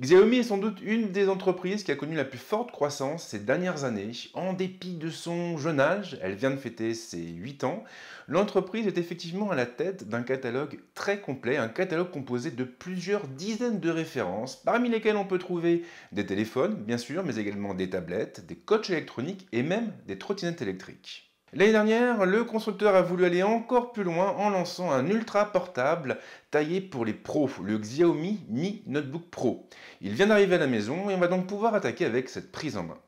Xiaomi est sans doute une des entreprises qui a connu la plus forte croissance ces dernières années. En dépit de son jeune âge, elle vient de fêter ses 8 ans, l'entreprise est effectivement à la tête d'un catalogue très complet, un catalogue composé de plusieurs dizaines de références, parmi lesquelles on peut trouver des téléphones, bien sûr, mais également des tablettes, des coachs électroniques et même des trottinettes électriques. L'année dernière, le constructeur a voulu aller encore plus loin en lançant un ultra portable taillé pour les pros, le Xiaomi Mi Notebook Pro. Il vient d'arriver à la maison et on va donc pouvoir attaquer avec cette prise en main.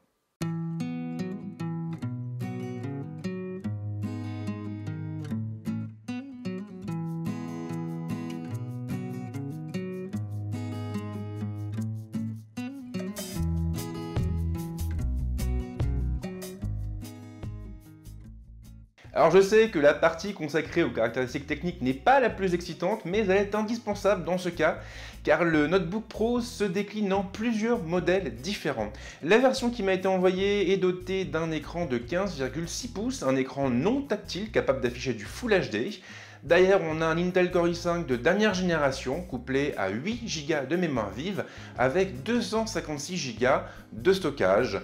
Alors je sais que la partie consacrée aux caractéristiques techniques n'est pas la plus excitante, mais elle est indispensable dans ce cas, car le Notebook Pro se décline en plusieurs modèles différents. La version qui m'a été envoyée est dotée d'un écran de 15,6 pouces, un écran non tactile capable d'afficher du Full HD. D'ailleurs, on a un Intel Core i5 de dernière génération, couplé à 8 Go de mémoire vive, avec 256 Go de stockage.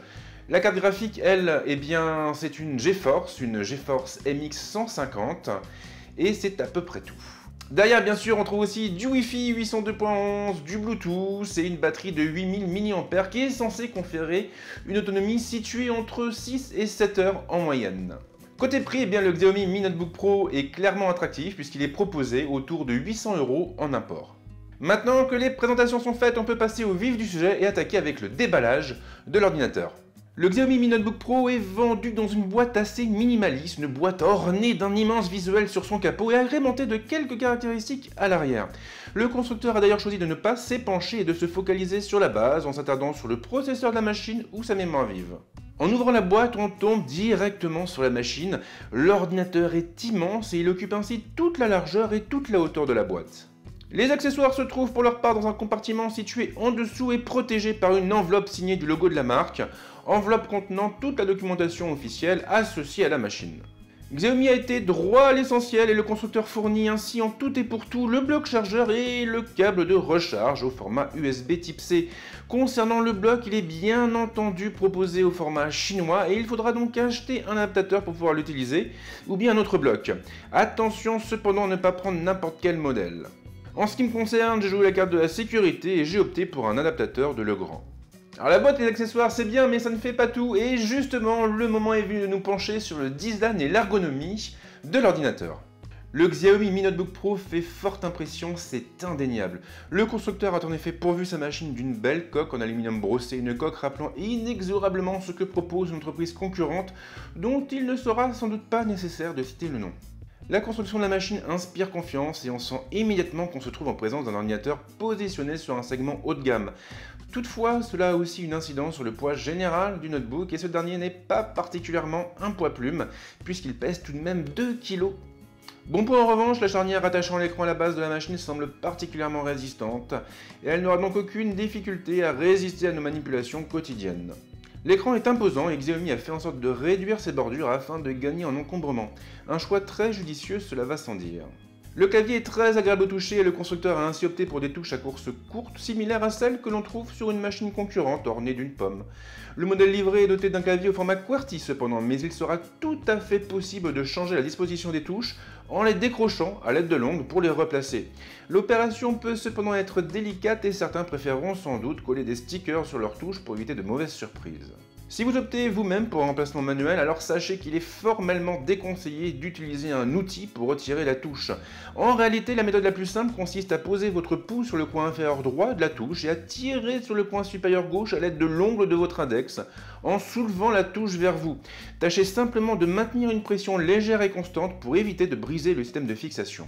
La carte graphique, elle, eh bien, c'est une GeForce MX 150, et c'est à peu près tout. Derrière, bien sûr, on trouve aussi du Wi-Fi 802.11, du Bluetooth et une batterie de 8000 mAh qui est censée conférer une autonomie située entre 6 et 7 heures en moyenne. Côté prix, eh bien, le Xiaomi Mi Notebook Pro est clairement attractif puisqu'il est proposé autour de 800 € en import. Maintenant que les présentations sont faites, on peut passer au vif du sujet et attaquer avec le déballage de l'ordinateur. Le Xiaomi Mi Notebook Pro est vendu dans une boîte assez minimaliste, une boîte ornée d'un immense visuel sur son capot et agrémentée de quelques caractéristiques à l'arrière. Le constructeur a d'ailleurs choisi de ne pas s'épancher et de se focaliser sur la base en s'attardant sur le processeur de la machine ou sa mémoire vive. En ouvrant la boîte, on tombe directement sur la machine. L'ordinateur est immense et il occupe ainsi toute la largeur et toute la hauteur de la boîte. Les accessoires se trouvent pour leur part dans un compartiment situé en dessous et protégé par une enveloppe signée du logo de la marque, enveloppe contenant toute la documentation officielle associée à la machine. Xiaomi a été droit à l'essentiel et le constructeur fournit ainsi en tout et pour tout le bloc chargeur et le câble de recharge au format USB Type C. Concernant le bloc, il est bien entendu proposé au format chinois et il faudra donc acheter un adaptateur pour pouvoir l'utiliser, ou bien un autre bloc. Attention cependant à ne pas prendre n'importe quel modèle. En ce qui me concerne, j'ai joué la carte de la sécurité et j'ai opté pour un adaptateur de Legrand. Alors la boîte et les accessoires c'est bien mais ça ne fait pas tout et justement le moment est venu de nous pencher sur le design et l'ergonomie de l'ordinateur. Le Xiaomi Mi Notebook Pro fait forte impression, c'est indéniable. Le constructeur a en effet pourvu sa machine d'une belle coque en aluminium brossé, une coque rappelant inexorablement ce que propose une entreprise concurrente dont il ne sera sans doute pas nécessaire de citer le nom. La construction de la machine inspire confiance et on sent immédiatement qu'on se trouve en présence d'un ordinateur positionné sur un segment haut de gamme. Toutefois, cela a aussi une incidence sur le poids général du notebook et ce dernier n'est pas particulièrement un poids plume puisqu'il pèse tout de même 2 kg. Bon point en revanche, la charnière attachant l'écran à la base de la machine semble particulièrement résistante et elle n'aura donc aucune difficulté à résister à nos manipulations quotidiennes. L'écran est imposant et Xiaomi a fait en sorte de réduire ses bordures afin de gagner en encombrement. Un choix très judicieux, cela va sans dire. Le clavier est très agréable au toucher et le constructeur a ainsi opté pour des touches à course courte similaires à celles que l'on trouve sur une machine concurrente ornée d'une pomme. Le modèle livré est doté d'un clavier au format QWERTY cependant, mais il sera tout à fait possible de changer la disposition des touches en les décrochant à l'aide de l'ongle pour les replacer. L'opération peut cependant être délicate et certains préféreront sans doute coller des stickers sur leurs touches pour éviter de mauvaises surprises. Si vous optez vous-même pour un remplacement manuel, alors sachez qu'il est formellement déconseillé d'utiliser un outil pour retirer la touche. En réalité, la méthode la plus simple consiste à poser votre pouce sur le coin inférieur droit de la touche et à tirer sur le coin supérieur gauche à l'aide de l'ongle de votre index, en soulevant la touche vers vous. Tâchez simplement de maintenir une pression légère et constante pour éviter de briser le système de fixation.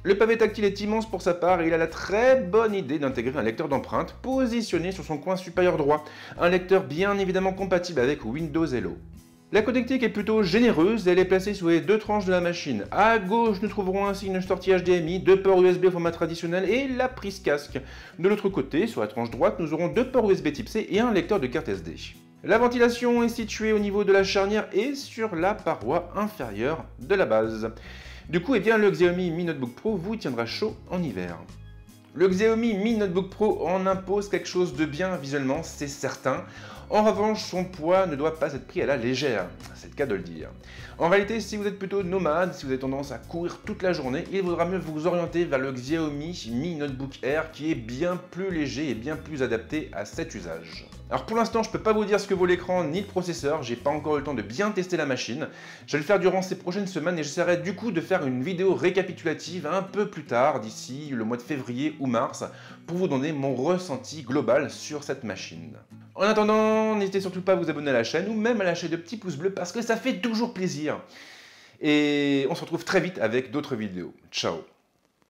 Le pavé tactile est immense pour sa part et il a la très bonne idée d'intégrer un lecteur d'empreintes positionné sur son coin supérieur droit, un lecteur bien évidemment compatible avec Windows Hello. La connectique est plutôt généreuse et elle est placée sur les deux tranches de la machine. À gauche, nous trouverons ainsi une sortie HDMI, deux ports USB au format traditionnel et la prise casque. De l'autre côté, sur la tranche droite, nous aurons deux ports USB Type C et un lecteur de carte SD. La ventilation est située au niveau de la charnière et sur la paroi inférieure de la base. Du coup, eh bien, le Xiaomi Mi Notebook Pro vous tiendra chaud en hiver. Le Xiaomi Mi Notebook Pro en impose quelque chose de bien visuellement, c'est certain. En revanche, son poids ne doit pas être pris à la légère, c'est le cas de le dire. En réalité, si vous êtes plutôt nomade, si vous avez tendance à courir toute la journée, il vaudra mieux vous orienter vers le Xiaomi Mi Notebook Air qui est bien plus léger et bien plus adapté à cet usage. Alors pour l'instant, je peux pas vous dire ce que vaut l'écran ni le processeur, j'ai pas encore eu le temps de bien tester la machine. Je vais le faire durant ces prochaines semaines et j'essaierai du coup de faire une vidéo récapitulative un peu plus tard, d'ici le mois de février ou mars, pour vous donner mon ressenti global sur cette machine. En attendant, n'hésitez surtout pas à vous abonner à la chaîne ou même à lâcher de petits pouces bleus parce que ça fait toujours plaisir. Et on se retrouve très vite avec d'autres vidéos. Ciao!